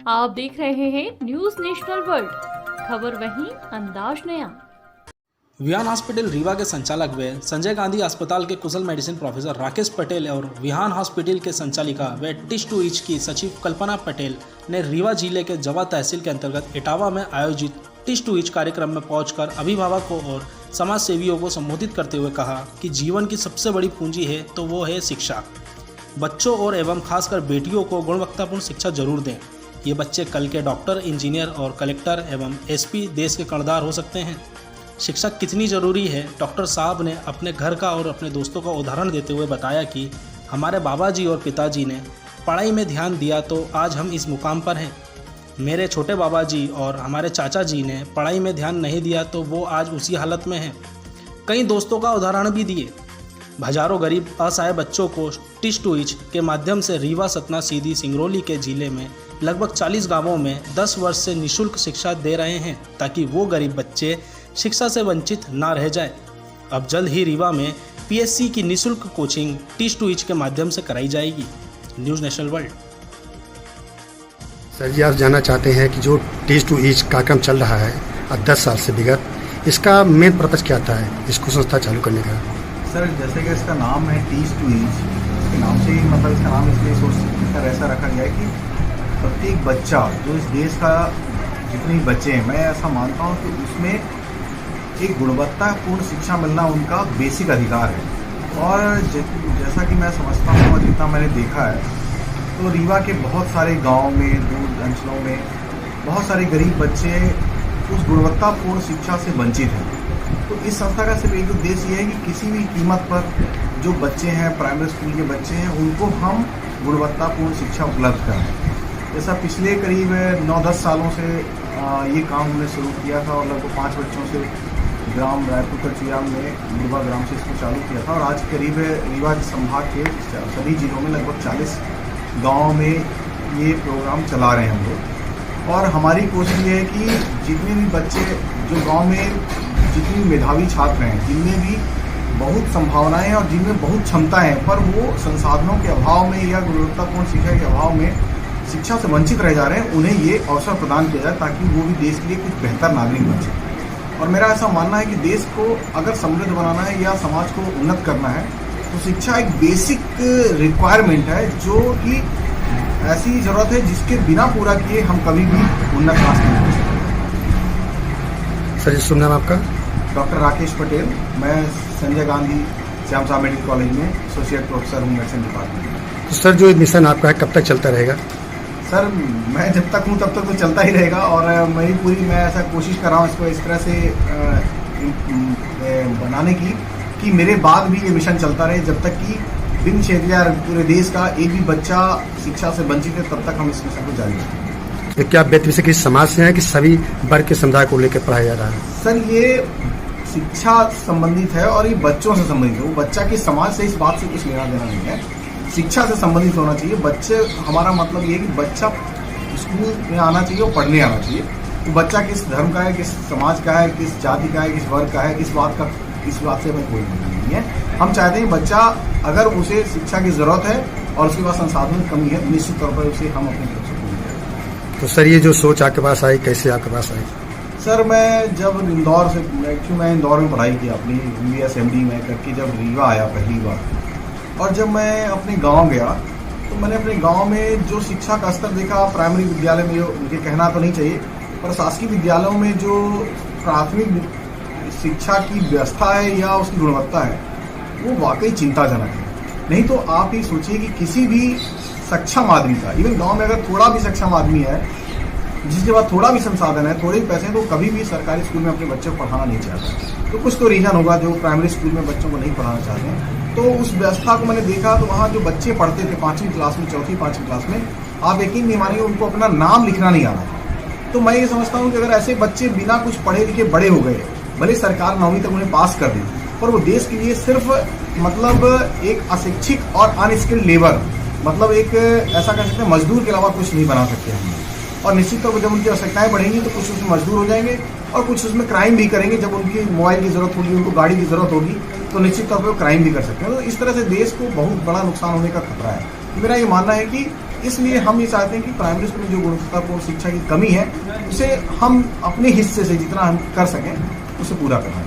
आप देख रहे हैं न्यूज नेशनल वर्ल्ड, खबर वहीं अंदाज नया। विहान हॉस्पिटल रीवा के संचालक व संजय गांधी अस्पताल के कुशल मेडिसिन प्रोफेसर राकेश पटेल और विहान हॉस्पिटल के संचालिका व टिश टू ईच की सचिव कल्पना पटेल ने रीवा जिले के जवा तहसील के अंतर्गत इटावा में आयोजित टिश टू ईच कार्यक्रम में पहुंचकर अभिभावकों और समाज सेवियों को संबोधित करते हुए कहा कि जीवन की सबसे बड़ी पूंजी है तो वो है शिक्षा। बच्चों और एवं खासकर बेटियों को गुणवत्तापूर्ण शिक्षा जरूर दें। ये बच्चे कल के डॉक्टर, इंजीनियर और कलेक्टर एवं एसपी देश के कर्णधार हो सकते हैं। शिक्षा कितनी ज़रूरी है, डॉक्टर साहब ने अपने घर का और अपने दोस्तों का उदाहरण देते हुए बताया कि हमारे बाबा जी और पिताजी ने पढ़ाई में ध्यान दिया तो आज हम इस मुकाम पर हैं। मेरे छोटे बाबा जी और हमारे चाचा जी ने पढ़ाई में ध्यान नहीं दिया तो वो आज उसी हालत में हैं। कई दोस्तों का उदाहरण भी दिए। हजारों गरीब असहाय बच्चों को टिश टू ईच के माध्यम से रीवा, सतना, सीधी, सिंगरौली के जिले में लगभग 40 गांवों में 10 वर्ष से निःशुल्क शिक्षा दे रहे हैं ताकि वो गरीब बच्चे शिक्षा से वंचित ना रह जाए। अब जल्द ही रीवा में पीएससी की निःशुल्क कोचिंग टिश टू ईच के माध्यम से कराई जाएगी। News national world. सर जी, आप जानना चाहते हैं कि जो टिश टू ईच कार्यक्रम चल रहा है अब 10 साल से विगत, इसका मेन पर्पज क्या था है इसको संस्था चालू करने का? सर, जैसे कि इसका नाम है टीच टू ईच, इसके नाम से ही मतलब इसका नाम इसलिए सोचकर ऐसा रखा गया है कि प्रत्येक बच्चा जो इस देश का जितने बच्चे हैं, मैं ऐसा मानता हूँ कि उसमें एक गुणवत्तापूर्ण शिक्षा मिलना उनका बेसिक अधिकार है। और जैसा कि मैं समझता हूँ और जितना मैंने देखा है तो रीवा के बहुत सारे गाँव में, दूर अंचलों में बहुत सारे गरीब बच्चे उस गुणवत्तापूर्ण शिक्षा से वंचित हैं। तो इस संस्था का सिर्फ एक उद्देश्य ये है कि किसी भी कीमत पर जो बच्चे हैं, प्राइमरी स्कूल के बच्चे हैं, उनको हम गुणवत्तापूर्ण शिक्षा उपलब्ध कराएं। जैसा पिछले करीब 9-10 सालों से ये काम हमने शुरू किया था और लगभग 5 बच्चों से ग्राम रायपुर कचुयाम में रीवा ग्राम से इसको चालू किया था और आज करीब रीवा संभाग के सभी जिलों में लगभग 40 गाँव में ये प्रोग्राम चला रहे हैं हम लोग। और हमारी कोशिश ये है कि जितने भी बच्चे जो गाँव में जितनी मेधावी छात्र हैं, जिनमें भी बहुत संभावनाएं हैं और जिनमें बहुत क्षमताएं हैं, पर वो संसाधनों के अभाव में या गुणवत्तापूर्ण शिक्षा के अभाव में शिक्षा से वंचित रह जा रहे हैं, उन्हें ये अवसर प्रदान किया जाए ताकि वो भी देश के लिए कुछ बेहतर नागरिक बन सके। और मेरा ऐसा मानना है कि देश को अगर समृद्ध बनाना है या समाज को उन्नत करना है तो शिक्षा एक बेसिक रिक्वायरमेंट है, जो कि ऐसी ज़रूरत है जिसके बिना पूरा किए हम कभी भी उन्नत हासिल नहीं कर सकते। सर, शुभ नाम आपका? डॉक्टर राकेश पटेल। मैं संजय गांधी श्याम साहब मेडिकल कॉलेज में एसोसिएट प्रोफेसर हूँ मेडिसिन डिपार्टमेंट। तो सर, जो मिशन आपका है कब तक चलता रहेगा? सर, मैं जब तक हूँ तब तक तो चलता ही रहेगा और मैं ऐसा कोशिश कर रहा हूँ इसको इस तरह से बनाने की कि मेरे बाद भी ये मिशन चलता रहे, जब तक कि विभिन्न क्षेत्र या पूरे देश का एक भी बच्चा शिक्षा से वंचित है, तब तक हम इस मिशन को जारी रखेंगे। क्या व्यक्ति से किसी समाज से है कि सभी वर्ग के समुदाय को लेकर पढ़ाया जा रहा है? सर, ये शिक्षा संबंधित है और ये बच्चों से संबंधित है। वो बच्चा की समाज से इस बात से कुछ लेना देना नहीं है, शिक्षा से संबंधित होना चाहिए। बच्चे, हमारा मतलब ये है कि बच्चा स्कूल में आना चाहिए और पढ़ने आना चाहिए। वो बच्चा किस धर्म का है, किस समाज का है, किस जाति का है, किस वर्ग का है, इस बात से हमें कोई नहीं है। हम चाहते हैं बच्चा अगर उसे शिक्षा की ज़रूरत है और उसके पास संसाधन की कमी है तो निश्चित तौर पर उसे हम अपनी तरफ से पूरी करें। तो सर, ये जो सोच आपके पास आई, कैसे आपके पास आई? सर, मैं जब इंदौर से मैं इंदौर में पढ़ाई की अपनी MBA MD में करके जब रीवा आया पहली बार, और जब मैं अपने गांव गया तो मैंने अपने गांव में जो शिक्षा का स्तर देखा, प्राइमरी विद्यालय में, जो मुझे कहना तो नहीं चाहिए पर शासकीय विद्यालयों में जो प्राथमिक शिक्षा की व्यवस्था है या उसकी गुणवत्ता है वो वाकई चिंताजनक है। नहीं तो आप ही सोचिए कि किसी भी सक्षम आदमी का, इवन गाँव में अगर थोड़ा भी सक्षम आदमी है, जिसके पास थोड़ा भी संसाधन है, थोड़े भी पैसे हैं, तो कभी भी सरकारी स्कूल में अपने बच्चों को पढ़ाना नहीं चाहता। तो कुछ तो रीजन होगा जो प्राइमरी स्कूल में बच्चों को नहीं पढ़ाना चाहते हैं। तो उस व्यवस्था को मैंने देखा तो वहाँ जो बच्चे पढ़ते थे 5वीं क्लास में, 4वीं-5वीं क्लास में, आप यकीन नहीं मानिए उनको अपना नाम लिखना नहीं आ रहा था। तो मैं ये समझता हूँ कि अगर ऐसे बच्चे बिना कुछ पढ़े लिखे बड़े हो गए, भले सरकार 9वीं तक उन्हें पास कर दी, पर वो देश के लिए सिर्फ मतलब एक अशिक्षित और अनस्किल्ड लेबर, मतलब एक ऐसा कह सकते हैं मजदूर के अलावा कुछ नहीं बना सकते हम। और निश्चित तौर पर जब उनकी आवश्यकताएं बढ़ेंगी तो कुछ उसमें मजदूर हो जाएंगे और कुछ उसमें क्राइम भी करेंगे। जब उनकी मोबाइल की ज़रूरत होगी, उनको गाड़ी की ज़रूरत होगी, तो निश्चित तौर पर वो क्राइम भी कर सकते हैं। तो इस तरह से देश को बहुत बड़ा नुकसान होने का खतरा है। मेरा ये मानना है कि इसलिए हम ये चाहते हैं कि प्राइमरी स्कूल में जो गुणवत्तापूर्ण शिक्षा की कमी है उसे हम अपने हिस्से से जितना हम कर सकें उसे पूरा करना है।